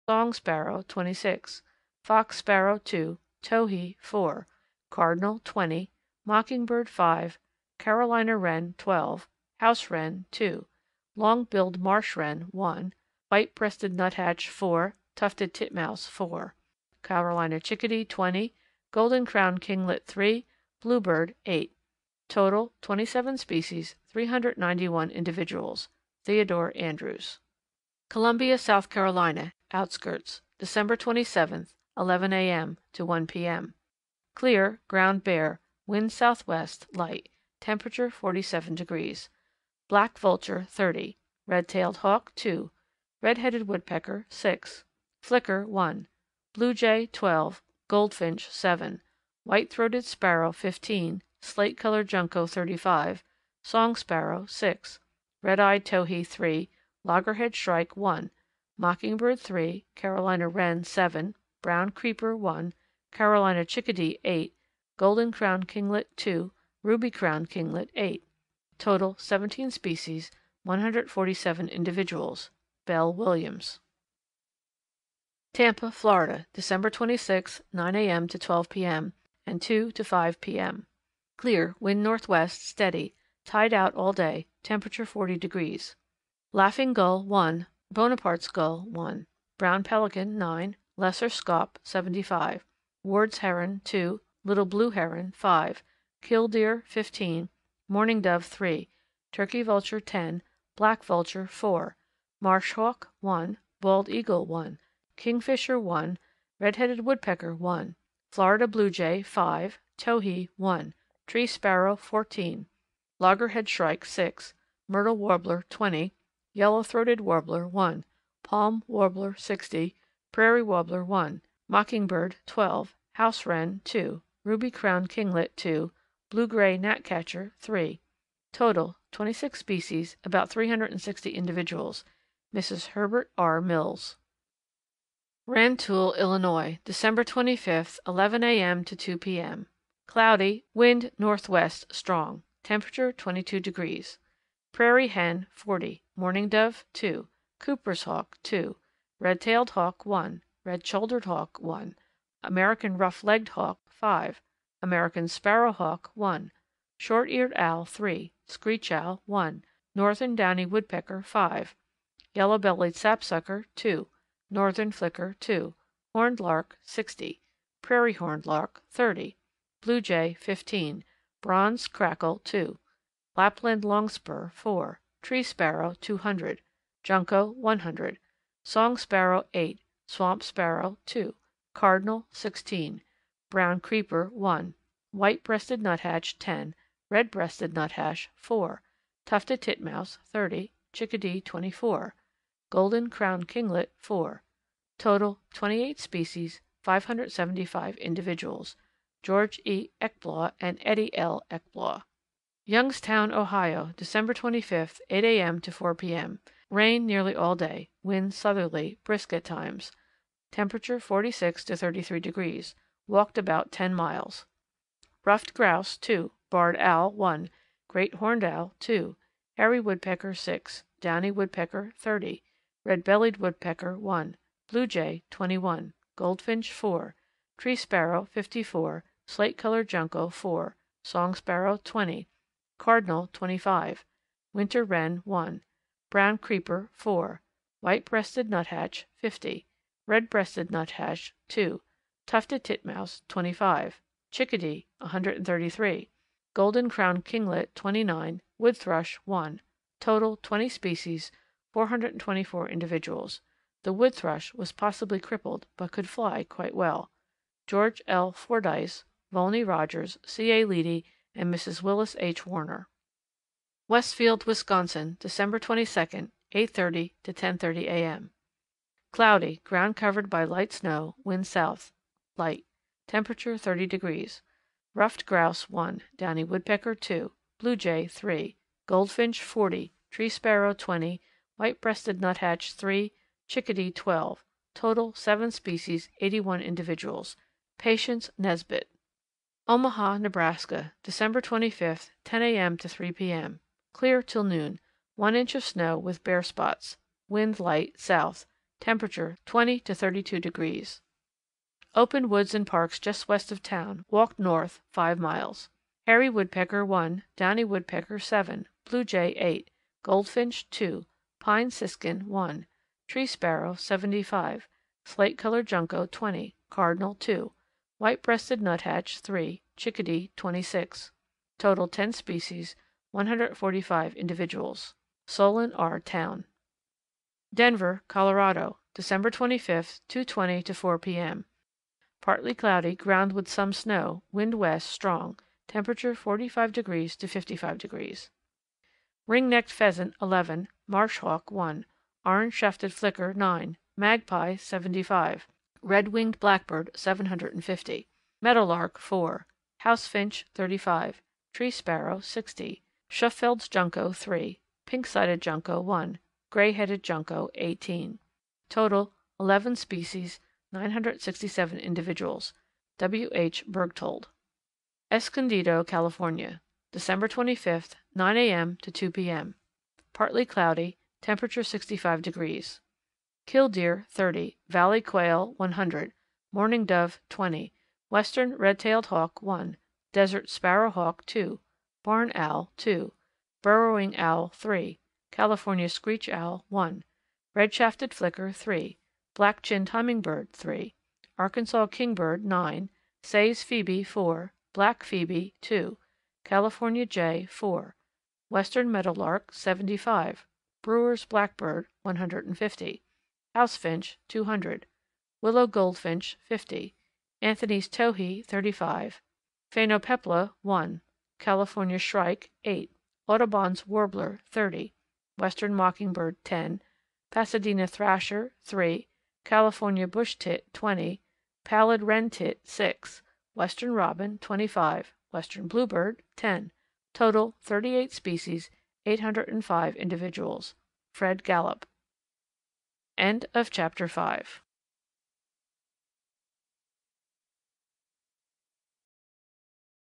song sparrow 26, fox sparrow 2, towhee 4, cardinal 20, mockingbird 5, Carolina wren 12, house wren 2, long-billed marsh wren 1, white-breasted nuthatch 4, tufted titmouse 4, Carolina chickadee 20, golden-crowned kinglet 3, bluebird 8. Total 27 species, 391 individuals. Theodore Andrews. Columbia, South Carolina, outskirts, December 27th, 11 a.m. to 1 p.m. Clear, ground bare, wind southwest, light, temperature 47 degrees. Black vulture 30, red-tailed hawk 2, red-headed woodpecker 6, flicker 1, blue jay 12, goldfinch 7, white-throated sparrow 15, slate-colored junco 35, song sparrow 6, red-eyed towhee 3, loggerhead shrike 1, mockingbird 3, Carolina wren 7, brown creeper 1, Carolina chickadee 8, golden-crowned kinglet 2, ruby-crowned kinglet 8. Total 17 species, 147 individuals. Bell Williams. Tampa, Florida, December 26, 9 a.m. to 12 p.m. and 2 to 5 p.m. Clear, wind northwest, steady, tide out all day, temperature 40 degrees. Laughing gull 1, Bonaparte's gull 1, brown pelican 9, lesser scaup 75, Ward's heron 2, little blue heron 5, killdeer 15, mourning dove 3, turkey vulture 10, black vulture 4, marsh hawk 1, bald eagle 1, kingfisher 1, red-headed woodpecker 1, Florida blue jay 5, towhee 1, tree sparrow 14, loggerhead shrike 6, myrtle warbler 20, yellow-throated warbler 1, palm warbler 60, prairie warbler 1, mockingbird 12, house wren 2, ruby-crowned kinglet 2, blue-gray gnatcatcher 3. Total 26 species, about 360 individuals. Mrs. Herbert R. Mills. Rantoul, Illinois, December 25, 11 a.m. to 2 p.m. Cloudy, wind northwest strong, temperature 22 degrees. Prairie hen 40, mourning dove 2, Cooper's hawk 2, red-tailed hawk 1, red-shouldered hawk 1, American rough-legged hawk 5, American sparrow hawk 1, short-eared owl 3, screech owl 1, northern downy woodpecker 5, yellow-bellied sapsucker 2, northern flicker 2, horned lark 60, prairie horned lark 30, blue jay 15, bronze crackle 2, Lapland longspur 4, tree sparrow 200, junco 100, song sparrow 8, swamp sparrow 2, cardinal 16, brown creeper 1, white-breasted nuthatch 10, red-breasted nuthatch 4, tufted titmouse 30, chickadee 24, golden-crowned kinglet 4. Total 28 species, 575 individuals. George E. Ekblaw and Eddie L. Ekblaw. Youngstown, Ohio, December 25, 8 a.m. to 4 p.m. Rain nearly all day. Wind southerly, brisk at times. Temperature 46 to 33 degrees. Walked about 10 miles. Ruffed grouse 2, barred owl 1, great horned owl 2, hairy woodpecker 6, downy woodpecker 30, red-bellied woodpecker 1, blue jay 21, goldfinch 4, tree sparrow 54, slate-colored junco 4, song sparrow 20, cardinal 25, winter wren 1, brown creeper 4, white-breasted nuthatch 50, red-breasted nuthatch 2, tufted titmouse 25, chickadee 133, golden-crowned kinglet 29, wood thrush 1. Total 20 species, 424 individuals. The wood thrush was possibly crippled but could fly quite well. George L. Fordyce, Volney Rogers, C.A. Leedy, and Mrs. Willis H. Warner. Westfield, Wisconsin, December 22, 8:30 to 10:30 a.m. Cloudy, ground covered by light snow, wind south, light. Temperature 30 degrees. Ruffed grouse 1, downy woodpecker 2, blue jay 3, goldfinch 40, tree sparrow 20, white-breasted nuthatch 3, chickadee 12. Total 7 species, 81 individuals. Patience Nesbit. Omaha, Nebraska, December 25, 10 a.m. to 3 p.m. Clear till noon. 1 inch of snow with bare spots. Wind light south. temperature 20 to 32 degrees. Open woods and parks just west of town, walk north 5 miles. Hairy woodpecker 1, downy woodpecker 7, blue jay 8, goldfinch 2, pine siskin 1, tree sparrow 75, slate-colored junco 20, cardinal 2, white-breasted nuthatch 3, chickadee 26. Total 10 species, 145 individuals. Solon R. Town. Denver, Colorado, December 25, 2:20 to 4 p.m. Partly cloudy, ground with some snow, wind west, strong, temperature 45 degrees to 55 degrees. Ring-necked pheasant 11, marsh hawk 1, orange-shafted flicker 9, magpie 75, red-winged blackbird 750, meadowlark 4, housefinch 35, tree sparrow 60, Shufeld's junco 3, pink-sided junco 1, gray-headed junco 18. Total 11 species, 967 individuals. W. H. Bergtold. Escondido, California, December 25, 9 a.m. to 2 p.m. Partly cloudy, temperature 65 degrees. Killdeer 30, valley quail 100, mourning dove 20, western red-tailed hawk 1, desert sparrowhawk 2, barn owl 2, burrowing owl 3, California screech owl 1, red-shafted flicker 3, black-chinned hummingbird 3, Arkansas kingbird 9, Say's phoebe 4, black phoebe 2, California jay 4, western meadowlark 75, brewer's blackbird 150, housefinch 200, willow goldfinch 50, Anthony's towhee 35, phainopepla 1, California shrike 8, Audubon's warbler 30, western mockingbird 10, Pasadena thrasher 3, California bush tit 20, pallid wren tit 6, western robin 25, western bluebird 10. Total 38 species, 805 individuals. Fred Gallup. End of chapter 5.